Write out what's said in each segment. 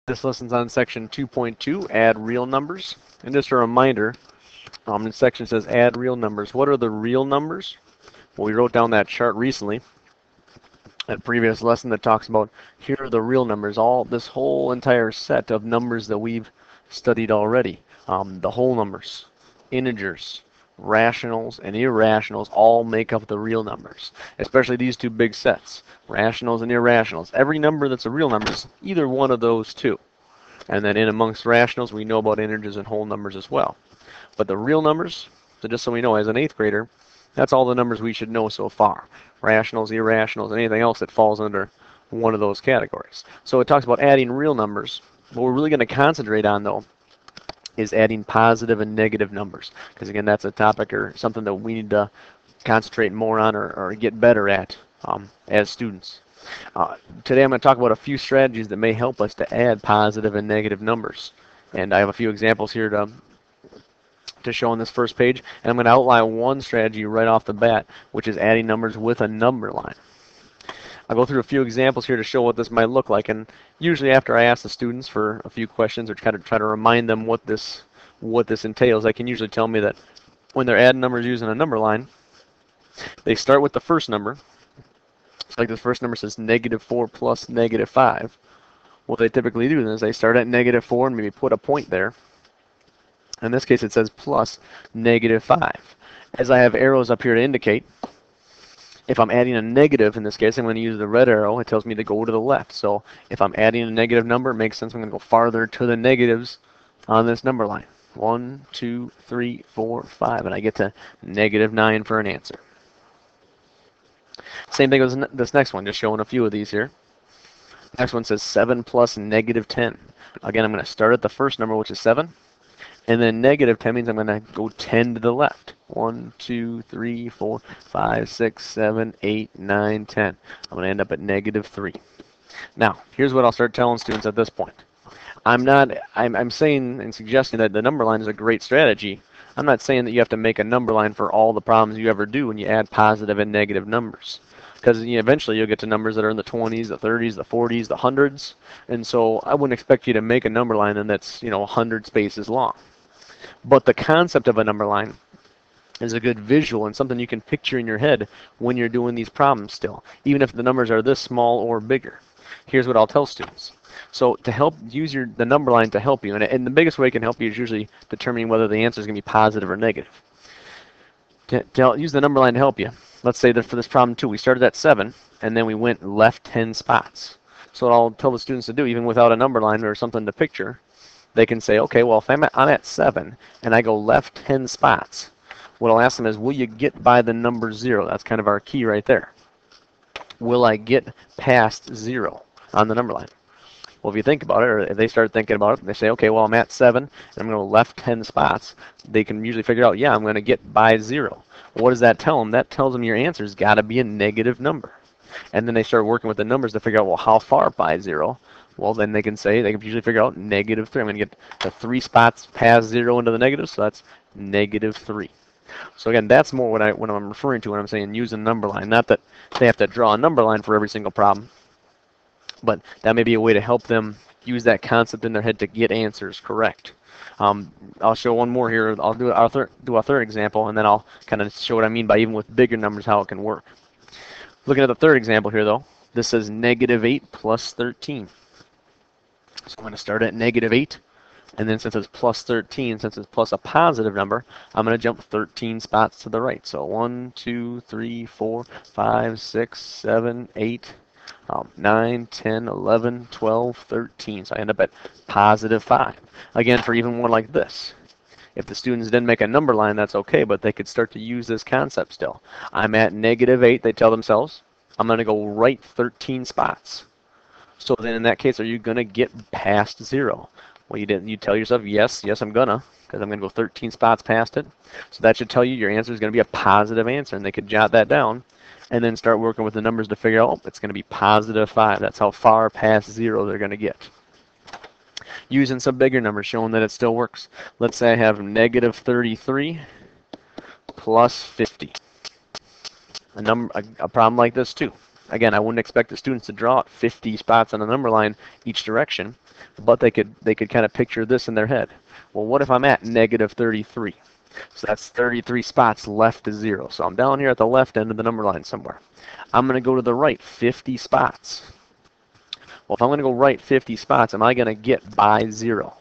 This lesson's on section 2.2, add real numbers. And just a reminder, this section says add real numbers. What are the real numbers? Well, we wrote down that chart recently, that previous lesson that talks about here are the real numbers, all this whole entire set of numbers that we've studied already. The whole numbers, integers, rationals, and irrationals all make up the real numbers, especially these two big sets, rationals and irrationals. Every number that's a real number is either one of those two. And then in amongst rationals, we know about integers and whole numbers as well. But the real numbers, so just so we know, as an 8th grader, that's all the numbers we should know so far. Rationals, irrationals, anything else that falls under one of those categories. So it talks about adding real numbers. What we're really going to concentrate on, though, is adding positive and negative numbers. Because, again, that's a topic or something that we need to concentrate more on or get better at as students. Today I'm going to talk about a few strategies that may help us to add positive and negative numbers. And I have a few examples here to show on this first page. And I'm going to outline one strategy right off the bat, which is adding numbers with a number line. I'll go through a few examples here to show what this might look like. And usually after I ask the students for a few questions or kind of try to remind them what this entails, they can usually tell me that when they're adding numbers using a number line, they start with the first number. Like the first number says -4 plus -5. What they typically do is they start at -4 and maybe put a point there. In this case, it says plus -5. As I have arrows up here to indicate, if I'm adding a negative, in this case, I'm going to use the red arrow. It tells me to go to the left. So if I'm adding a negative number, it makes sense I'm going to go farther to the negatives on this number line. 1, 2, 3, 4, 5. And I get to -9 for an answer. Same thing with this next one, just showing a few of these here. Next one says 7 plus -10. Again, I'm going to start at the first number, which is 7. And then -10 means I'm going to go 10 to the left. 1, 2, 3, 4, 5, 6, 7, 8, 9, 10. I'm going to end up at -3. Now, here's what I'll start telling students at this point. I'm saying and suggesting that the number line is a great strategy. I'm not saying that you have to make a number line for all the problems you ever do when you add positive and negative numbers. Because eventually you'll get to numbers that are in the 20s, the 30s, the 40s, the hundreds. And so I wouldn't expect you to make a number line and that's 100 spaces long. But the concept of a number line is a good visual and something you can picture in your head when you're doing these problems still, even if the numbers are this small or bigger. Here's what I'll tell students. So to help, use the number line to help you, and the biggest way it can help you is usually determining whether the answer is going to be positive or negative. To use the number line to help you, let's say that for this problem 2, we started at 7, and then we went left 10 spots. So what I'll tell the students to do, even without a number line or something to picture, they can say, okay, well, if I'm at 7, and I go left 10 spots, what I'll ask them is, will you get by the number 0? That's kind of our key right there. Will I get past 0 on the number line? Well, if you think about it, or if they start thinking about it, they say, okay, well, I'm at 7, and I'm going to go left 10 spots. They can usually figure out, yeah, I'm going to get by 0. What does that tell them? That tells them your answer's got to be a negative number. And then they start working with the numbers to figure out, well, how far by 0? Well, then they can usually figure out -3. I'm going to get the 3 spots past 0 into the negative, so that's -3. So again, that's more what I'm referring to when I'm saying use a number line. Not that they have to draw a number line for every single problem, but that may be a way to help them use that concept in their head to get answers correct. I'll show one more here. I'll do a third example, and then I'll kind of show what I mean by even with bigger numbers how it can work. Looking at the third example here, though, this says -8 plus 13. So I'm going to start at -8, and then since it's plus 13, since it's plus a positive number, I'm going to jump 13 spots to the right. So 1, 2, 3, 4, 5, 6, 7, 8, 9, 10, 11, 12, 13. So I end up at +5. Again, for even one like this. If the students didn't make a number line, that's okay, but they could start to use this concept still. I'm at -8, they tell themselves. I'm going to go right 13 spots. So then in that case, are you going to get past 0? Well, you tell yourself, yes, I'm going to, because I'm going to go 13 spots past it. So that should tell you your answer is going to be a positive answer, and they could jot that down and then start working with the numbers to figure out, oh, it's going to be +5. That's how far past 0 they're going to get. Using some bigger numbers, showing that it still works. Let's say I have -33 plus 50. A problem like this too. Again, I wouldn't expect the students to draw out 50 spots on the number line each direction, but they could kind of picture this in their head. Well, what if I'm at negative 33? So that's 33 spots left to 0. So I'm down here at the left end of the number line somewhere. I'm going to go to the right 50 spots. Well, if I'm going to go right 50 spots, am I going to get by 0?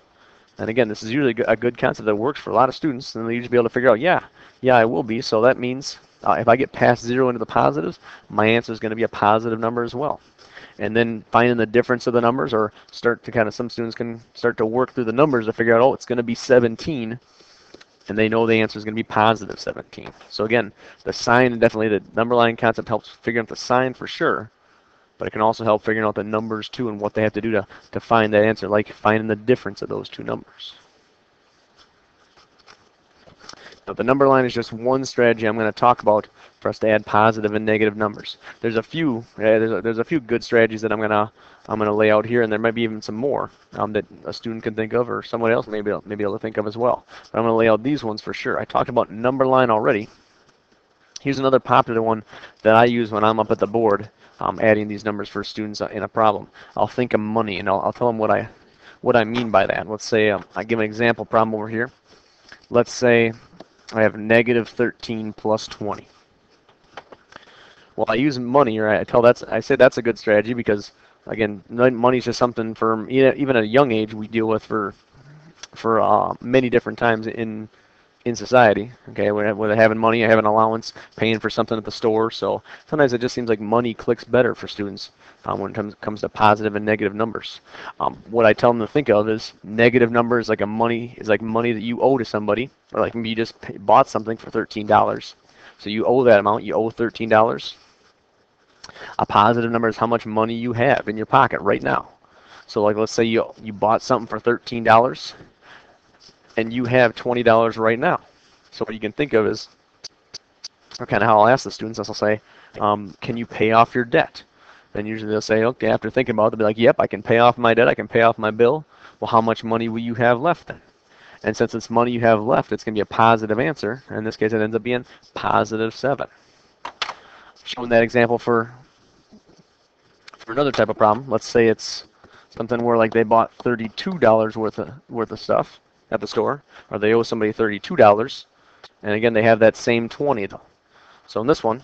And again, this is usually a good concept that works for a lot of students, and they usually be able to figure out, yeah, I will be. So that means if I get past 0 into the positives, my answer is going to be a positive number as well. And then finding the difference of the numbers, or some students can start to work through the numbers to figure out, oh, it's going to be 17, and they know the answer is going to be positive 17. So again, the sign, definitely the number line concept helps figure out the sign for sure, but it can also help figuring out the numbers too and what they have to do to find that answer, like finding the difference of those two numbers. Now, the number line is just one strategy I'm going to talk about for us to add positive and negative numbers. There's a few good strategies that I'm going to lay out here, and there might be even some more that a student can think of, or someone else may be able to think of as well. But I'm going to lay out these ones for sure. I talked about number line already. Here's another popular one that I use when I'm up at the board adding these numbers for students in a problem. I'll think of money, and I'll tell them what I mean by that. Let's say I give an example problem over here. Let's say I have negative 13 plus 20. Well, I use money, or I say that's a good strategy because, again, money is just something for even at a young age we deal with for many different times in society. Okay, whether having money, I have an allowance, paying for something at the store. So sometimes it just seems like money clicks better for students when it comes to positive and negative numbers. What I tell them to think of is negative numbers like money that you owe to somebody, or like maybe you just bought something for $13. So you owe that amount. You owe $13. A positive number is how much money you have in your pocket right now. So like let's say you bought something for $13 and you have $20 right now. So what you can think of is kind of how I'll ask the students. I'll say, can you pay off your debt? Then usually they'll say, okay, after thinking about it, they'll be like, yep, I can pay off my debt, I can pay off my bill. Well, how much money will you have left then? And since it's money you have left, it's going to be a positive answer. In this case, it ends up being positive 7. Showing that example for another type of problem. Let's say it's something where like they bought $32 worth of stuff at the store, or they owe somebody $32, and again they have that same 20 though. So in this one,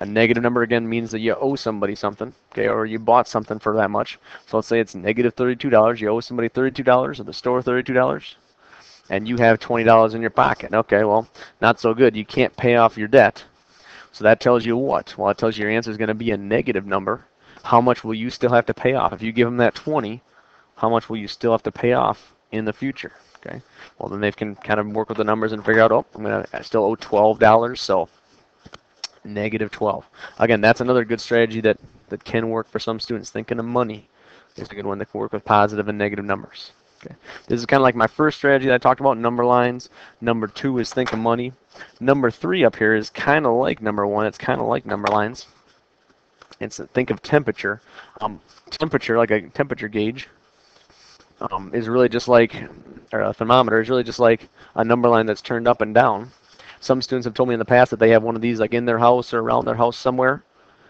a negative number again means that you owe somebody something, okay, or you bought something for that much. So let's say it's negative $32. You owe somebody $32, or the store $32, and you have $20 in your pocket. Okay, well, not so good. You can't pay off your debt. So that tells you what? Well, it tells you your answer is going to be a negative number. How much will you still have to pay off? If you give them that 20, how much will you still have to pay off in the future? Okay. Well, then they can kind of work with the numbers and figure out, oh, I still owe $12, so negative 12. Again, that's another good strategy that can work for some students. Thinking of money is a good one that can work with positive and negative numbers. Okay. This is kind of like my first strategy that I talked about, number lines. Number 2 is think of money. Number 3 up here is kind of like number 1. It's kind of like number lines. It's think of temperature. Temperature, like a temperature gauge, is really just like, or a thermometer is really just like a number line that's turned up and down. Some students have told me in the past that they have one of these like in their house or around their house somewhere,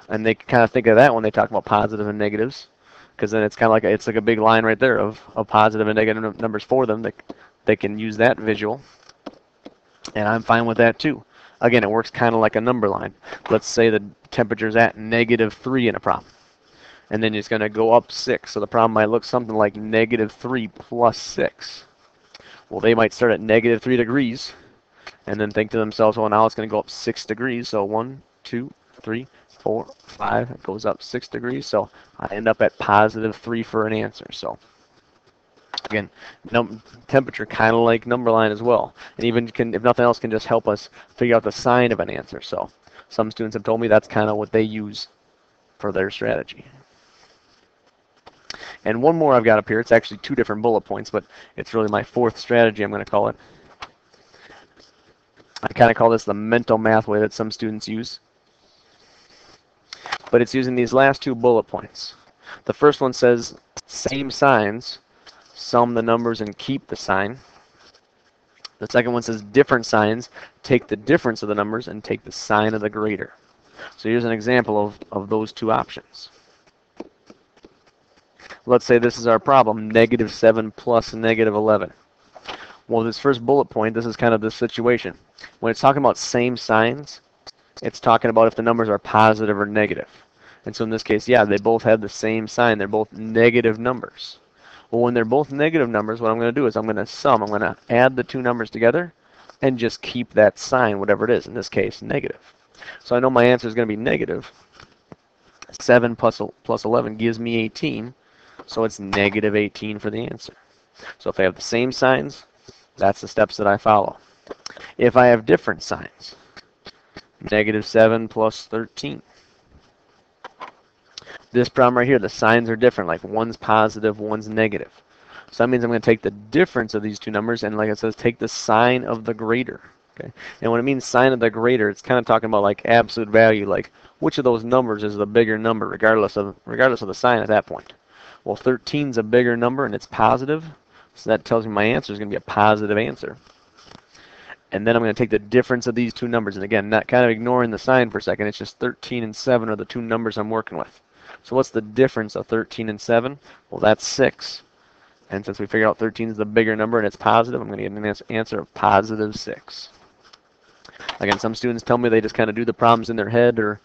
and they kind of think of that when they talk about positive and negatives, because then it's kind of like it's like a big line right there of positive and negative numbers for them. They can use that visual, and I'm fine with that too. Again, it works kind of like a number line. Let's say the temperature's at negative 3 in a problem, and then it's going to go up 6. So the problem might look something like negative 3 plus 6. Well, they might start at negative 3 degrees and then think to themselves, well, now it's going to go up 6 degrees. So 1, 2, 3, 4, 5. It goes up 6 degrees. So I end up at positive 3 for an answer. So again, temperature kind of like number line as well. And even if nothing else, can just help us figure out the sign of an answer. So some students have told me that's kind of what they use for their strategy. And one more I've got up here. It's actually 2 different bullet points, but it's really my 4th strategy, I'm going to call it. I kind of call this the mental math way that some students use. But it's using these last 2 bullet points. The first one says, same signs, sum the numbers and keep the sign. The second one says, different signs, take the difference of the numbers and take the sign of the greater. So here's an example of those two options. Let's say this is our problem, -7 plus -11. Well, this first bullet point, this is kind of the situation. When it's talking about same signs, it's talking about if the numbers are positive or negative. And so in this case, yeah, they both have the same sign. They're both negative numbers. Well, when they're both negative numbers, what I'm going to do is I'm going to sum. I'm going to add the two numbers together and just keep that sign, whatever it is, in this case, negative. So I know my answer is going to be negative. 7 plus 11 gives me 18, so it's -18 for the answer. So if I have the same signs, that's the steps that I follow. If I have different signs, -7 plus 13. This problem right here, the signs are different, like one's positive, one's negative. So that means I'm going to take the difference of these two numbers and, like it says, take the sign of the greater. Okay? And when it means sign of the greater, it's kind of talking about like absolute value, like which of those numbers is the bigger number, regardless of the sign at that point. Well, 13 is a bigger number and it's positive, so that tells me my answer is going to be a positive answer. And then I'm going to take the difference of these two numbers. And again, not kind of ignoring the sign for a second. It's just 13 and 7 are the two numbers I'm working with. So what's the difference of 13 and 7? Well, that's 6. And since we figured out 13 is the bigger number and it's positive, I'm going to get an answer of positive 6. Again, some students tell me they just kind of do the problems in their head or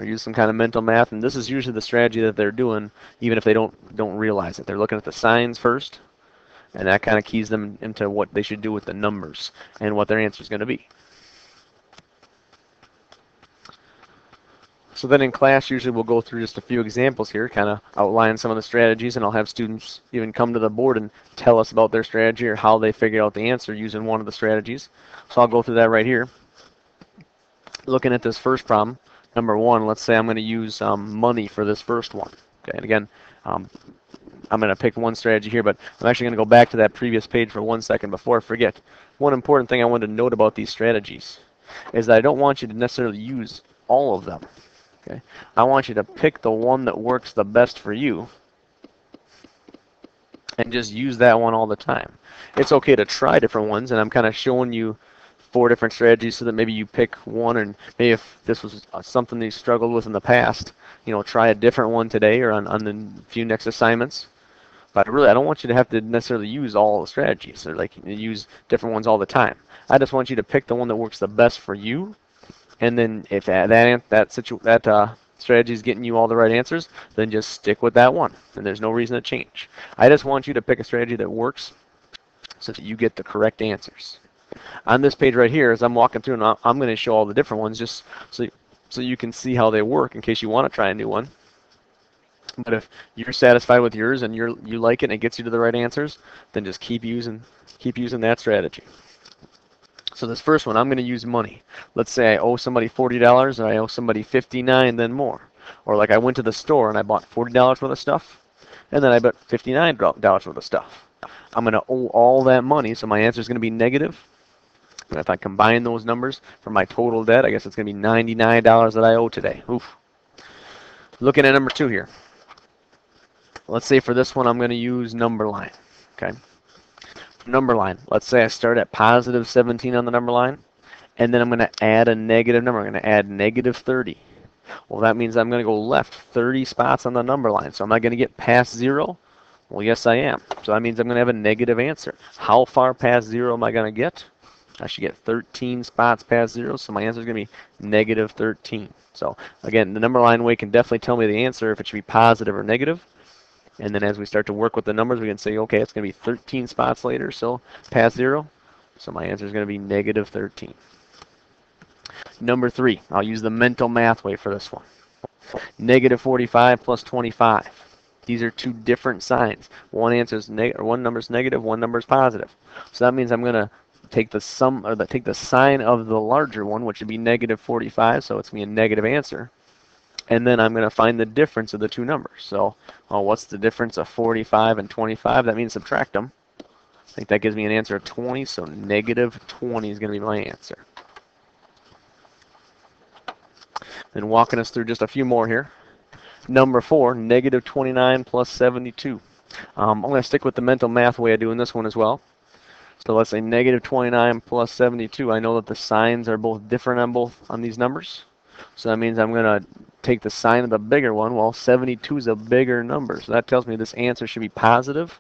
use some kind of mental math. And this is usually the strategy that they're doing, even if they don't realize it. They're looking at the signs first. And that kind of keys them into what they should do with the numbers and what their answer is going to be. So then in class, usually we'll go through just a few examples here, kind of outline some of the strategies, and I'll have students even come to the board and tell us about their strategy or how they figured out the answer using one of the strategies. So I'll go through that right here. Looking at this first problem, number 1, let's say I'm going to use money for this first one. Okay, and again, I'm going to pick one strategy here, but I'm actually going to go back to that previous page for 1 second before I forget. One important thing I wanted to note about these strategies is that I don't want you to necessarily use all of them. Okay? I want you to pick the one that works the best for you and just use that one all the time. It's okay to try different ones, and I'm kind of showing you 4 different strategies so that maybe you pick one, and maybe if this was something that you struggled with in the past, try a different one today or on the few next assignments. But really, I don't want you to have to necessarily use all the strategies or like use different ones all the time. I just want you to pick the one that works the best for you, and then if that strategy is getting you all the right answers, then just stick with that one, and there's no reason to change. I just want you to pick a strategy that works so that you get the correct answers. On this page right here, as I'm walking through, and I'm going to show all the different ones just so you can see how they work in case you want to try a new one. But if you're satisfied with yours and you like it and it gets you to the right answers, then just keep using that strategy. So this first one, I'm going to use money. Let's say I owe somebody $40 and I owe somebody $59, then more. Or like I went to the store and I bought $40 worth of stuff, and then I bought $59 worth of stuff. I'm going to owe all that money, so my answer is going to be negative. And if I combine those numbers for my total debt, I guess it's going to be $99 that I owe today. Oof. Looking at number 2 here. Let's say for this one, I'm going to use number line. Okay. Number line. Let's say I start at positive 17 on the number line, and then I'm going to add a negative number. I'm going to add negative 30. Well, that means I'm going to go left 30 spots on the number line. So am I going to get past 0? Well, yes, I am. So that means I'm going to have a negative answer. How far past 0 am I going to get? I should get 13 spots past 0, so my answer is going to be negative 13. So again, the number line way can definitely tell me the answer if it should be positive or negative. And then as we start to work with the numbers, we can say, okay, it's going to be 13 spots later, so past 0. So my answer is going to be negative 13. Number 3, I'll use the mental math way for this one. Negative 45 plus 25. These are 2 different signs. One number is negative, one number is positive. So that means I'm going to take the sign of the larger one, which would be negative 45, so it's going to be a negative answer. And then I'm going to find the difference of the 2 numbers. So what's the difference of 45 and 25? That means subtract them. I think that gives me an answer of 20, so negative 20 is going to be my answer. Then walking us through just a few more here. Number 4, negative 29 plus 72. I'm going to stick with the mental math way of doing this one as well. So let's say negative 29 plus 72. I know that the signs are both different on these numbers. So that means I'm going to take the sign of the bigger one. Well, 72 is a bigger number. So that tells me this answer should be positive.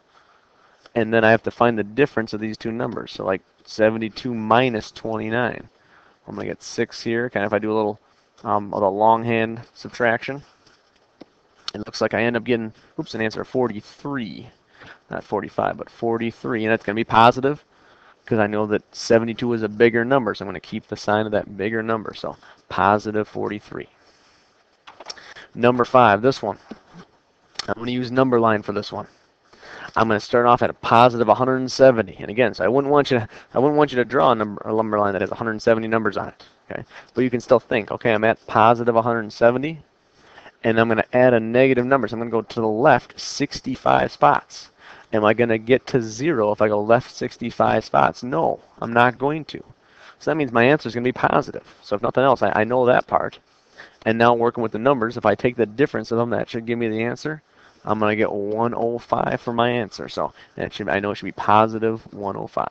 And then I have to find the difference of these two numbers. So like 72 minus 29. I'm going to get 6 here. Kind of if I do a little of the longhand subtraction. It looks like I end up getting, an answer of 43. Not 45, but 43. And that's going to be positive because I know that 72 is a bigger number. So I'm going to keep the sign of that bigger number. So positive 43. Number 5, this one. I'm going to use number line for this one. I'm going to start off at a positive 170. And again, so I wouldn't want you to draw a number line that has 170 numbers on it. Okay, but you can still think, okay, I'm at positive 170, and I'm going to add a negative number. So I'm going to go to the left 65 spots. Am I going to get to 0 if I go left 65 spots? No, I'm not going to. So that means my answer is going to be positive. So if nothing else, I know that part. And now working with the numbers, if I take the difference of them, that should give me the answer. I'm going to get 105 for my answer. So that should, I know it should be positive 105.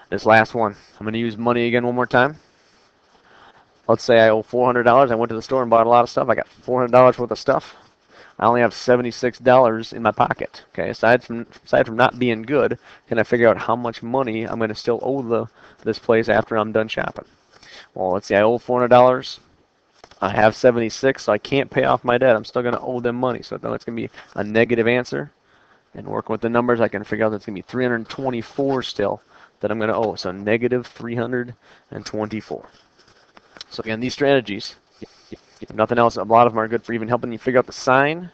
This last one, I'm going to use money again one more time. Let's say I owe $400. I went to the store and bought a lot of stuff. I got $400 worth of stuff. I only have $76 in my pocket. Okay, aside from not being good, can I figure out how much money I'm going to still owe this place after I'm done shopping? Well, let's see, I owe $400. I have 76, so I can't pay off my debt. I'm still going to owe them money. So it's going to be a negative answer. And working with the numbers, I can figure out that's going to be 324 still that I'm going to owe. So negative 324. So again, these strategies, if nothing else, a lot of them are good for even helping you figure out the sign.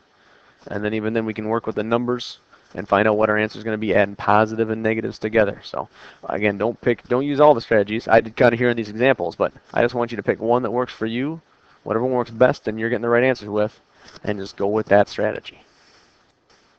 And then even then we can work with the numbers and find out what our answer is going to be, adding positive and negatives together. So again, don't use all the strategies. I did kind of hear in these examples, but I just want you to pick one that works for you, whatever one works best and you're getting the right answers with, and just go with that strategy.